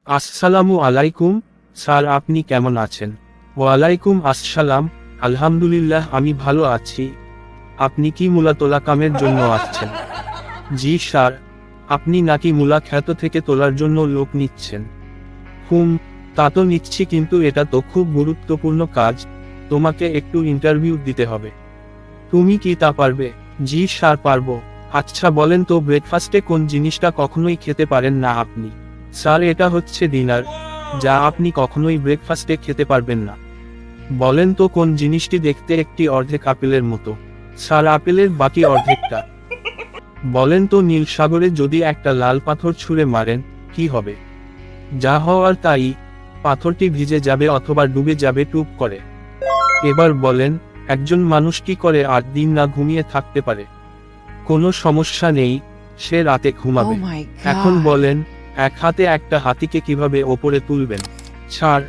আসসালামু আলাইকুম স্যার, আপনি কেমন আছেন? ওয়ালাইকুম আসসালাম, আলহামদুলিল্লাহ আমি ভালো আছি। আপনি কি মূলা তোলা কামের জন্য আসছেন? জি স্যার। আপনি নাকি মূলা ক্ষেত থেকে তোলার জন্য লোক নিচ্ছেন? হুম, তা তো নিচ্ছি, কিন্তু এটা তো খুব গুরুত্বপূর্ণ কাজ। তোমাকে একটু ইন্টারভিউ দিতে হবে। তুমি কি তা পারবে? জি স্যার, পারবো। আচ্ছা বলেন তো, ব্রেকফাস্টে কোন জিনিসটা কখনোই খেতে পারেন না আপনি? স্যার, এটা হচ্ছে ডিনার, যা আপনি কখনোই ব্রেকফাস্টে খেতে পারবেন না। বলেন তো কোন জিনিসটি দেখতে একটি অর্ধেক আপেলের মতো? স্যার, আপেলের বাকি অর্ধেকটা। বলেন তো, নীল সাগরে যদি একটা লাল পাথর ছুঁড়ে মারেন, কি হবে? যা হওয়ার তাই, পাথরটি ভিজে যাবে অথবা ডুবে যাবে টুপ করে। এবার বলেন, একজন মানুষ কি করে 8 দিন না ঘুমিয়ে থাকতে পারে? কোনো সমস্যা নেই, সে রাতে Oh ঘুমাবে। my এখন god. বলেন, এক হাতে একটা হাতিকে কিভাবে ওপরে তুলবেন? ছাড়,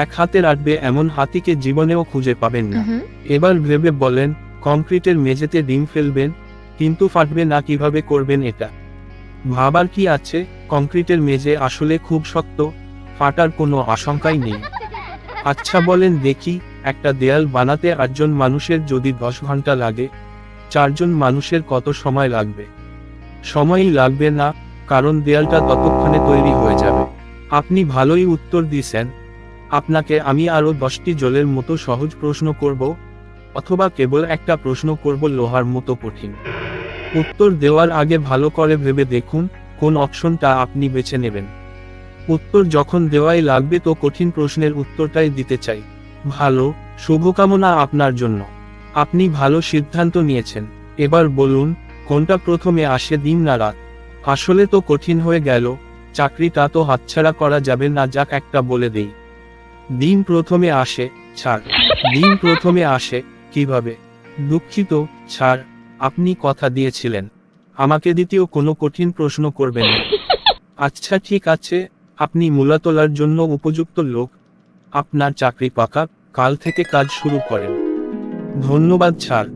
এক হাতে রাখবে এমন হাতিকে জীবনেও খুঁজে পাবেন না। এবার ভেবে বলেন, কংক্রিটের মেঝেতে ডিম ফেলবেন, কিন্তু ফাটবে না, কিভাবে করবেন এটা? ভাবার কি আছে, কংক্রিটের মেঝে আসলে খুব শক্ত, ফাটার কোনো আশঙ্কাই নেই। আচ্ছা বলেন দেখি, একটা দেয়াল বানাতে 8 জন মানুষের যদি 10 ঘন্টা লাগে, 4 জন মানুষের কত সময় লাগবে? সময়ই লাগবে না, কারণ দেয়ালটা ততক্ষণে তৈরি হয়ে যাবে। আপনি ভালোই উত্তর দিয়েছেন। আপনাকে আমি আরো 10টি জলের মতো সহজ প্রশ্ন করব, অথবা কেবল একটা প্রশ্ন করব লোহার মতো কঠিন। উত্তর দেওয়ার আগে ভালো করে ভেবে দেখুন, কোন অপশনটা আপনি বেছে নেবেন। উত্তর যখন দেওয়াই লাগবে, তো কঠিন প্রশ্নের উত্তরটাই দিতে চাই। ভালো, শুভকামনা আপনার জন্য। আপনি ভালো সিদ্ধান্ত নিয়েছেন। এবার বলুন, কোনটা প্রথমে আসে, দিন না রাত? আসলে তো কঠিন হয়ে গেল, চাকরিটা তো হাতছাড়া করা যাবে না, যাক একটা বলে দেই। দিন প্রথমে আসে। ছাড়, দিন প্রথমে আসে কিভাবে? দুঃখিত স্যার, আপনি কথা দিয়েছিলেন আমাকে দ্বিতীয় কোনো কঠিন প্রশ্ন করবেন না। আচ্ছা ঠিক আছে, আপনি মূলা তোলার জন্য উপযুক্ত লোক। আপনার চাকরি পাকা, কাল থেকে কাজ শুরু করেন। ধন্যবাদ স্যার।